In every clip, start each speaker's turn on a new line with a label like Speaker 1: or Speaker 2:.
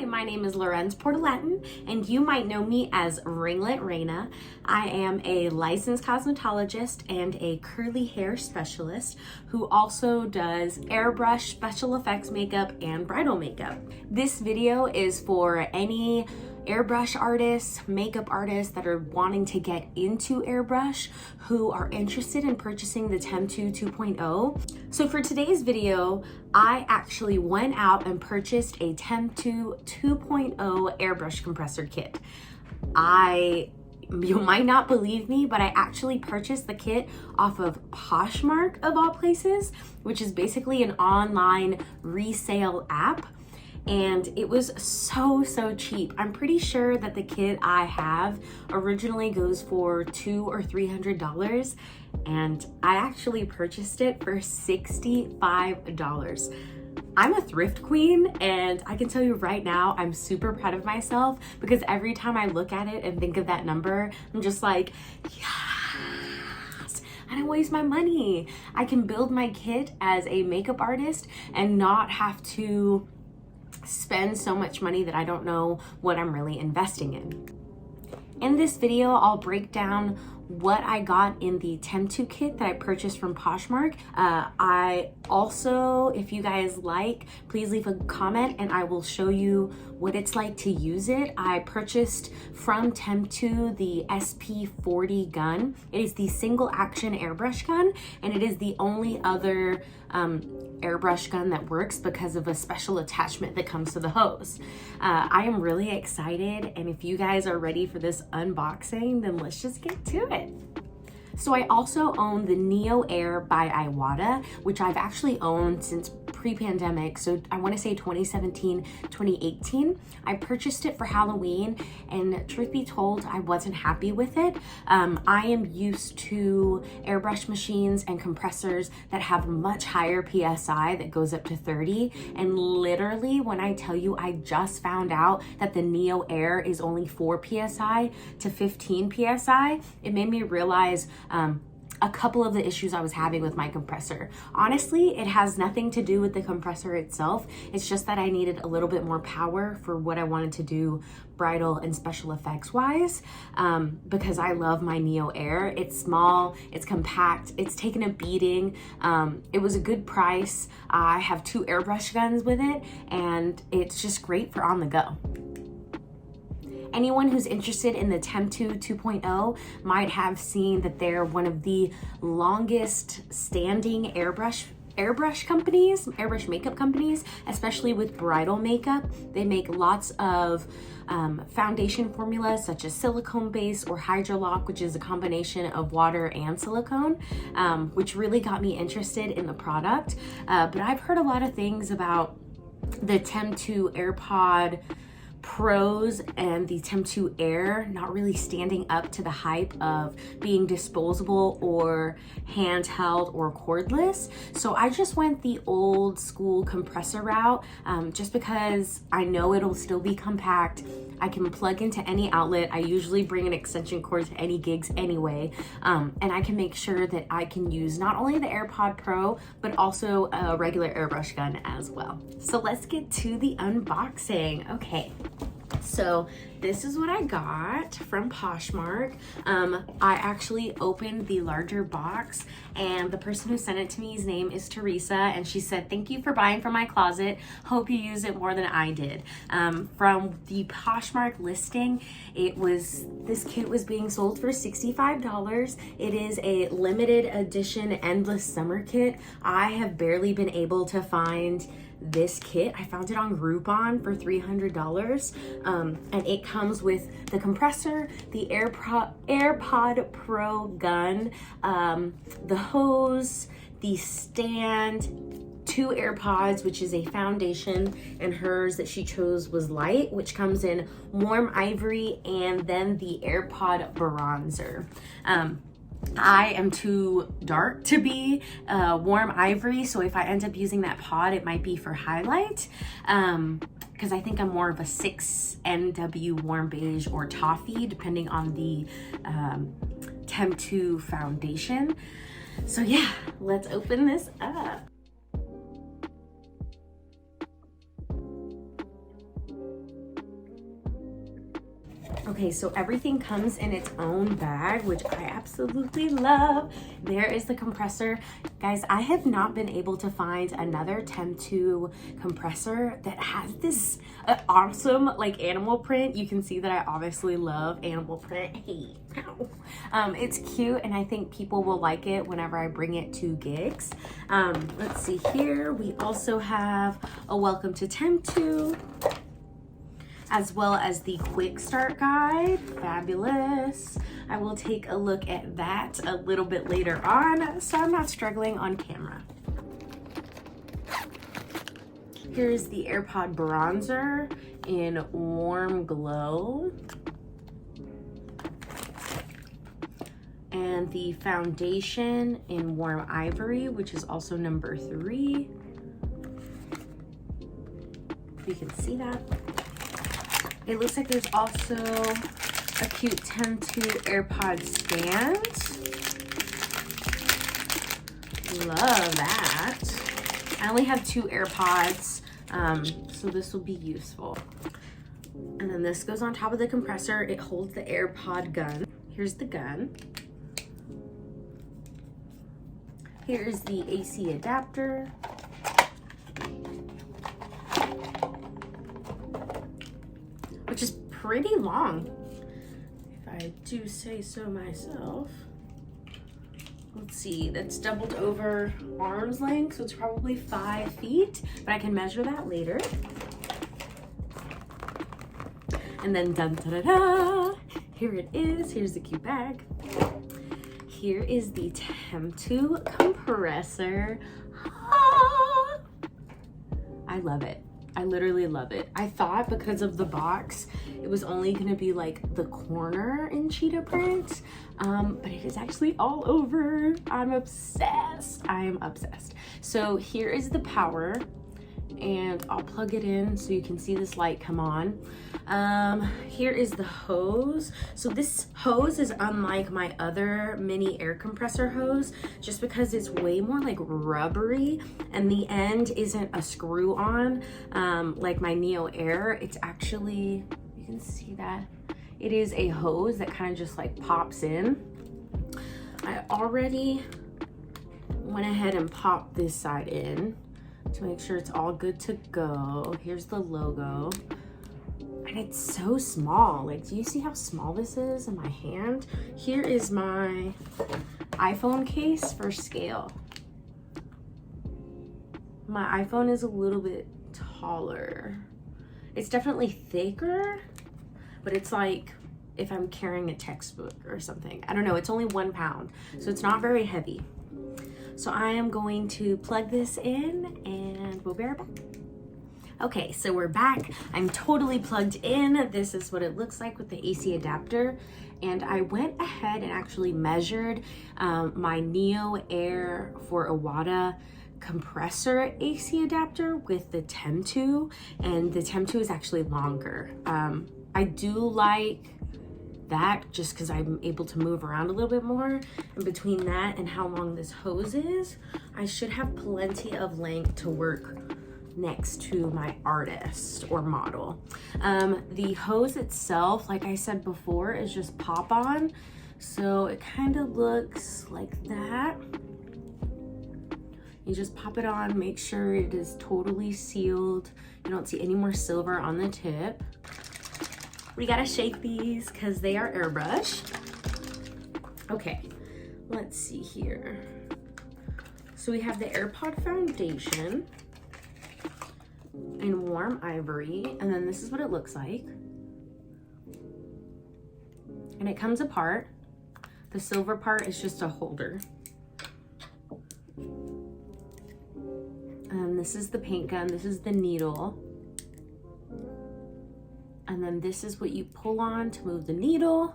Speaker 1: Hi, my name is Lorenz Portalatin, and you might know me as Ringlet Reina. I am a licensed cosmetologist and a curly hair specialist who also does airbrush, special effects makeup, and bridal makeup. This video is for any airbrush artists, makeup artists that are wanting to get into airbrush, who are interested in purchasing the Temptu 2.0. So for today's video, I actually went out and purchased a Temptu 2.0 airbrush compressor kit. You might not believe me, but I actually purchased the kit off of Poshmark of all places, which is basically an online resale app. And it was so cheap. I'm pretty sure that the kit I have originally goes for $200 or $300, and I actually purchased it for $65. I'm a thrift queen, and I can tell you right now, I'm super proud of myself because every time I look at it and think of that number, I'm just like, yes, I don't waste my money. I can build my kit as a makeup artist and not have to spend so much money that I don't know what I'm really investing in. In this video, I'll break down what I got in the Temptu kit that I purchased from Poshmark. I also, if you guys like, please leave a comment and I will show you what it's like to use it. I purchased from Temptu the SP40 gun. It is the single action airbrush gun, and it is the only other airbrush gun that works because of a special attachment that comes to the hose. I am really excited, and if you guys are ready for this unboxing, then let's just get to it. So I also own the Neo Air by Iwata, which I've actually owned since pre-pandemic, so I want to say 2017, 2018. I purchased it for Halloween, and truth be told, I wasn't happy with it. I am used to airbrush machines and compressors that have much higher PSI that goes up to 30, and literally when I tell you I just found out that the Neo Air is only 4 PSI to 15 PSI, it made me realize a couple of the issues I was having with my compressor. Honestly, it has nothing to do with the compressor itself. It's just that I needed a little bit more power for what I wanted to do bridal and special effects wise, because I love my Neo Air. It's small, it's compact, it's taken a beating. It was a good price. I have 2 airbrush guns with it, and it's just great for on the go. Anyone who's interested in the Temptu 2.0 might have seen that they're one of the longest standing airbrush makeup companies, especially with bridal makeup. They make lots of foundation formulas such as silicone base or Hydrolock, which is a combination of water and silicone, which really got me interested in the product. But I've heard a lot of things about the Temptu AirPod Pros and the Temptu Air not really standing up to the hype of being disposable or handheld or cordless. So I just went the old school compressor route, just because I know it'll still be compact. I can plug into any outlet. I usually bring an extension cord to any gigs anyway, and I can make sure that I can use not only the AirPod Pro, but also a regular airbrush gun as well. So let's get to the unboxing. Okay. So this is what I got from Poshmark. I actually opened the larger box, and the person who sent it to me's name is Teresa, and she said, "Thank you for buying from my closet. Hope you use it more than I did." From the Poshmark listing, this kit was being sold for $65. It is a limited edition endless summer kit. I have barely been able to find this kit. I found it on Groupon for $300, and it comes with the compressor, the AirPod Pro gun, the hose, the stand, 2 AirPods, which is a foundation, and hers that she chose was light, which comes in warm ivory, and then the Airpod Bronzer. I am too dark to be warm ivory, so if I end up using that pod, it might be for highlight, because I think I'm more of a 6 NW warm beige or toffee, depending on the Temptu foundation. So yeah, let's open this up. Okay, so everything comes in its own bag, which I absolutely love. There is the compressor. Guys, I have not been able to find another Temptu compressor that has this awesome like animal print. You can see that I obviously love animal print. Hey, ow. It's cute, and I think people will like it whenever I bring it to gigs. Let's see here. We also have a welcome to Temptu, as well as the quick start guide. Fabulous. I will take a look at that a little bit later on, so I'm not struggling on camera. Here's the Airpod Bronzer in Warm Glow. And the foundation in Warm Ivory, which is also number 3. You can see that. It looks like there's also a cute Temptu AirPod stand. Love that. I only have 2 AirPods, so this will be useful. And then this goes on top of the compressor. It holds the AirPod gun. Here's the gun. Here's the AC adapter. Which is pretty long, if I do say so myself. Let's see, that's doubled over arm's length, so it's probably 5 feet, but I can measure that later. And then dun da da da, here it is. Here's the cute bag. Here is the Temptu compressor. Ah! I love it. I literally love it. I thought because of the box, it was only gonna be like the corner in cheetah print, but it is actually all over. I'm obsessed. I am obsessed. So here is the power, and I'll plug it in so you can see this light come on. Here is the hose. So this hose is unlike my other mini air compressor hose, just because it's way more like rubbery, and the end isn't a screw on like my Neo Air. It's actually, you can see that, it is a hose that kind of just like pops in. I already went ahead and popped this side in to make sure it's all good to go. Here's the logo. And it's so small. Like, do you see how small this is in my hand? Here is my iPhone case for scale. My iPhone is a little bit taller. It's definitely thicker, but it's like if I'm carrying a textbook or something. I don't know, it's only 1 pound, so it's not very heavy. So I am going to plug this in and we'll be right back. Okay, so we're back. I'm totally plugged in. This is what it looks like with the AC adapter. And I went ahead and actually measured my Neo Air for Iwata compressor AC adapter with the Temptu, and the Temptu is actually longer. I do like that just because I'm able to move around a little bit more. And between that and how long this hose is, I should have plenty of length to work next to my artist or model. The hose itself, like I said before, is just pop on. So it kind of looks like that. You just pop it on, make sure it is totally sealed. You don't see any more silver on the tip. We gotta shake these because they are airbrush. Okay, let's see here. So we have the Airpod Foundation in Warm Ivory, and then this is what it looks like. And it comes apart. The silver part is just a holder. And this is the paint gun, this is the needle. And then this is what you pull on to move the needle.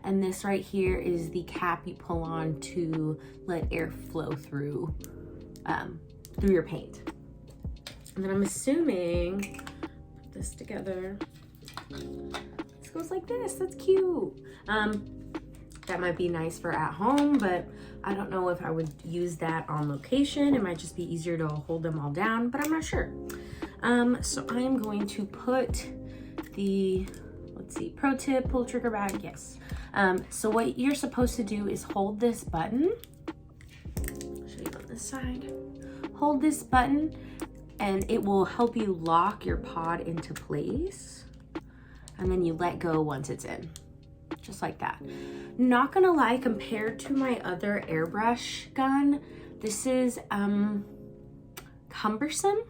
Speaker 1: And this right here is the cap you pull on to let air flow through, through your paint. And then I'm assuming, put this together, this goes like this. That's cute. That might be nice for at home, but I don't know if I would use that on location. It might just be easier to hold them all down, but I'm not sure. So I'm going to put the let's see, pro tip, pull trigger back, yes. So what you're supposed to do is hold this button. I'll show you on this side. Hold this button and it will help you lock your pod into place. And then you let go once it's in, just like that. Not gonna lie, compared to my other airbrush gun, this is cumbersome.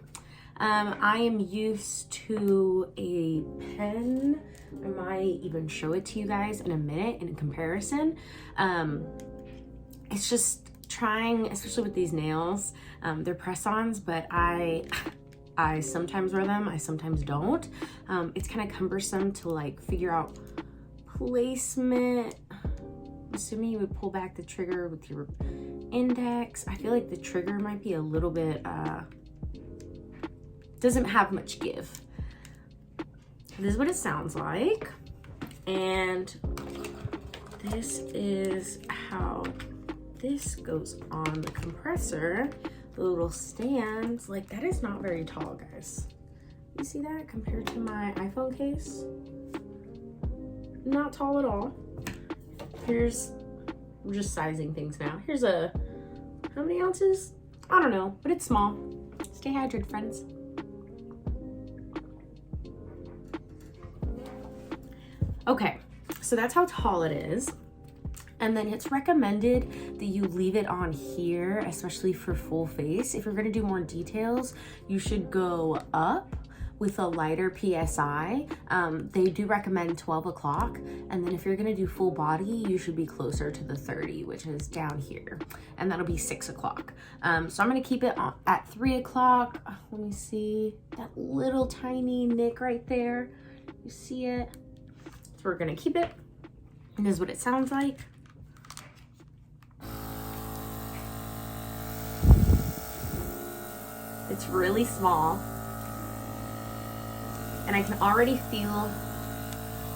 Speaker 1: I am used to a pen. I might even show it to you guys in a minute in comparison. It's just trying, especially with these nails, they're press-ons, but I sometimes wear them, I sometimes don't. It's kind of cumbersome to like figure out placement. I'm assuming you would pull back the trigger with your index. I feel like the trigger might be a little bit, doesn't have much give. This is what it sounds like. And this is how this goes on the compressor. The little stands, like that is not very tall, guys. You see that compared to my iPhone case? Not tall at all. Here's, we're just sizing things now. Here's a, how many ounces? I don't know, but it's small. Stay hydrated, friends. Okay, so that's how tall it is. And then it's recommended that you leave it on here, especially for full face. If you're gonna do more details, you should go up with a lighter PSI. They do recommend 12 o'clock. And then if you're gonna do full body, you should be closer to the 30, which is down here. And that'll be 6 o'clock. So I'm gonna keep it at 3 o'clock. Let me see, that little tiny nick right there. You see it? So we're gonna keep it. And this is what it sounds like. It's really small. And I can already feel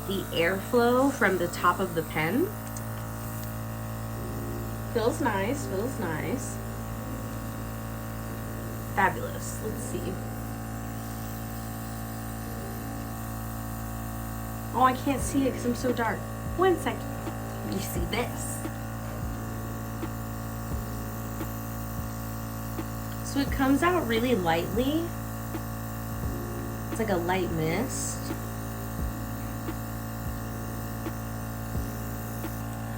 Speaker 1: the airflow from the top of the pen. Feels nice, feels nice. Fabulous. Let's see. Oh, I can't see it because I'm so dark. 1 second. You see this? So it comes out really lightly. It's like a light mist.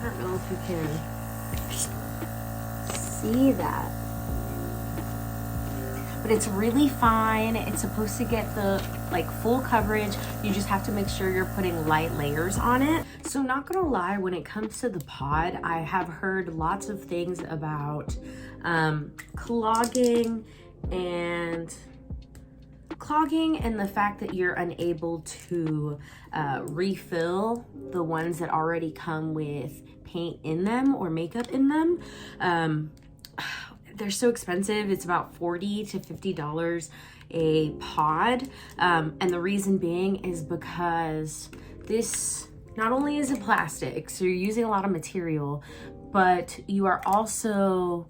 Speaker 1: I don't know if you can see that. But it's really fine. It's supposed to get the like full coverage. You just have to make sure you're putting light layers on it. So not gonna lie, when it comes to the pod, I have heard lots of things about clogging and the fact that you're unable to refill the ones that already come with paint in them or makeup in them. They're so expensive. It's about $40 to $50 a pod. And the reason being is because this, not only is it plastic, so you're using a lot of material, but you are also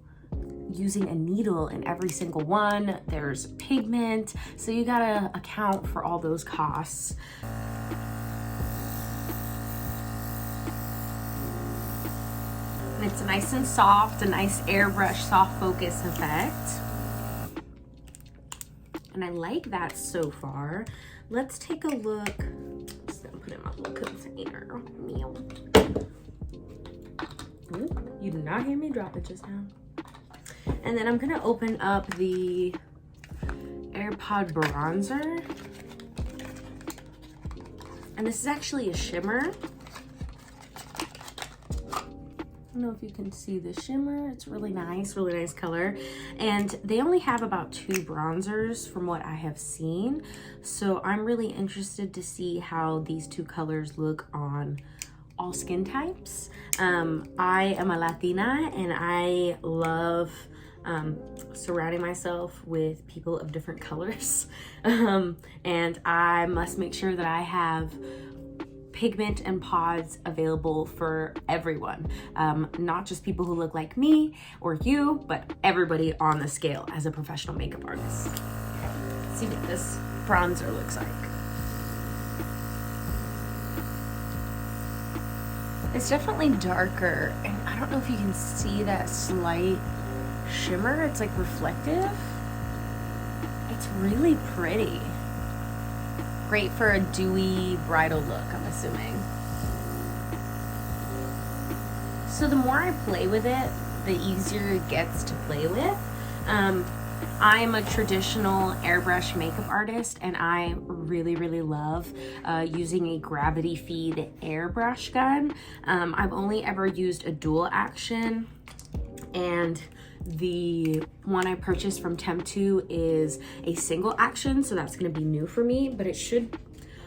Speaker 1: using a needle in every single one. There's pigment, so you gotta account for all those costs. And it's nice and soft, a nice airbrush soft focus effect. And I like that so far. Let's take a look. I'm just gonna put it in my little container. Ooh, you did not hear me drop it just now. And then I'm gonna open up the Airpod Bronzer. And this is actually a shimmer. I don't know if you can see the shimmer. It's really nice color. And they only have about 2 bronzers from what I have seen. So I'm really interested to see how these 2 colors look on all skin types. I am a Latina and I love surrounding myself with people of different colors. And I must make sure that I have pigment and pods available for everyone, not just people who look like me or you, but everybody on the scale as a professional makeup artist. Okay, let's see what this bronzer looks like. It's definitely darker, and I don't know if you can see that slight shimmer. It's like reflective. It's really pretty. Great for a dewy bridal look, I'm assuming. So the more I play with it, the easier it gets to play with. I'm a traditional airbrush makeup artist, and I really love using a gravity feed airbrush gun. I've only ever used a dual action, and the one I purchased from Temptu is a single action, so that's going to be new for me, but it should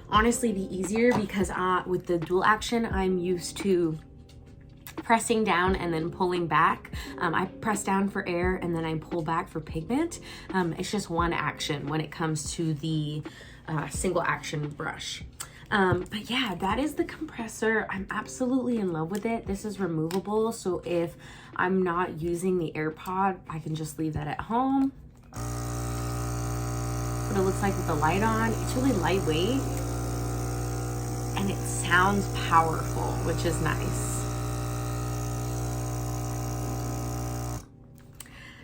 Speaker 1: honestly be easier because with the dual action, I'm used to pressing down and then pulling back. I press down for air and then I pull back for pigment. It's just one action when it comes to the single action brush. But yeah, that is the compressor. I'm absolutely in love with it. This is removable, so if I'm not using the AirPod, I can just leave that at home. What it looks like with the light on. It's really lightweight and it sounds powerful, which is nice.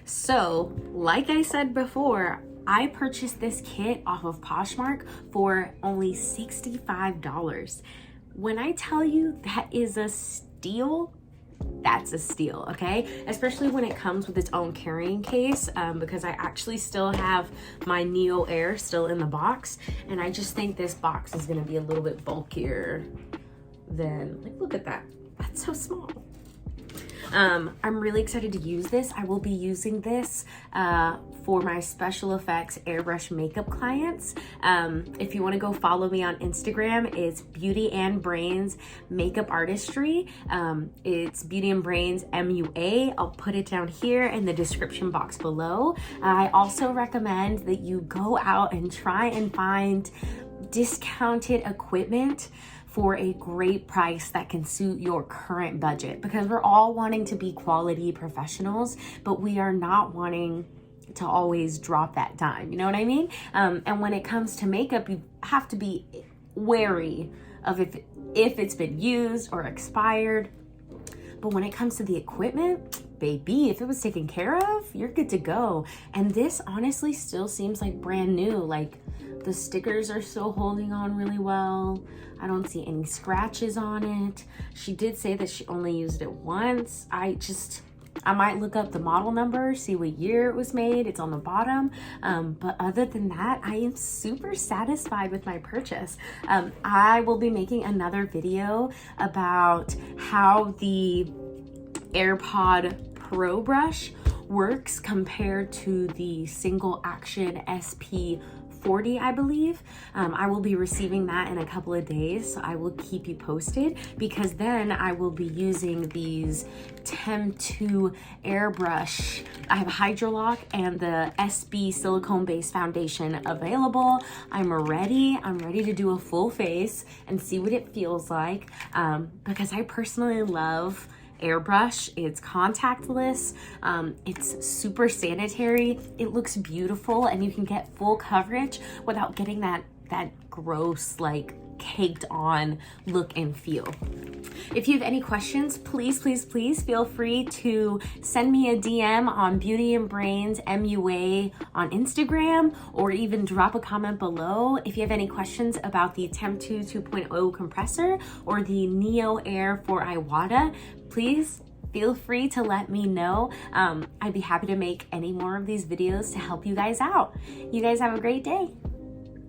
Speaker 1: So, like I said before, I purchased this kit off of Poshmark for only $65. When I tell you that is a steal, that's a steal, okay? Especially when it comes with its own carrying case, because I actually still have my Neo Air still in the box, and I just think this box is gonna be a little bit bulkier than, like, look at that. That's so small. I'm really excited to use this. I will be using this for my special effects airbrush makeup clients. If you want to go follow me on Instagram, it's Beauty and Brains Makeup Artistry. It's Beauty and Brains MUA. I'll put it down here in the description box below. I also recommend that you go out and try and find discounted equipment for a great price that can suit your current budget, because we're all wanting to be quality professionals, but we are not wanting to always drop that dime, you know what I mean? And when it comes to makeup, you have to be wary of if it's been used or expired. But when it comes to the equipment, baby, if it was taken care of, you're good to go. And this honestly still seems like brand new. Like, the stickers are still holding on really well. I don't see any scratches on it. She did say that she only used it once. I might look up the model number, see what year it was made. It's on the bottom. But other than that, I am super satisfied with my purchase. I will be making another video about how the AirPod Pro brush works compared to the single action SP40, I believe. I will be receiving that in a couple of days, so I will keep you posted, because then I will be using these Temptu Airbrush. I have Hydrolock and the SB silicone based foundation available. I'm ready to do a full face and see what it feels like, because I personally love Airbrush. It's contactless, it's super sanitary, it looks beautiful, and you can get full coverage without getting that gross, like, caked on look and feel. If you have any questions, please feel free to send me a DM on Beauty and Brains MUA on Instagram, or even drop a comment below. If you have any questions about the Temptu 2.0 compressor or the Neo Air for Iwata, please feel free to let me know. I'd be happy to make any more of these videos to help you guys out. You guys have a great day.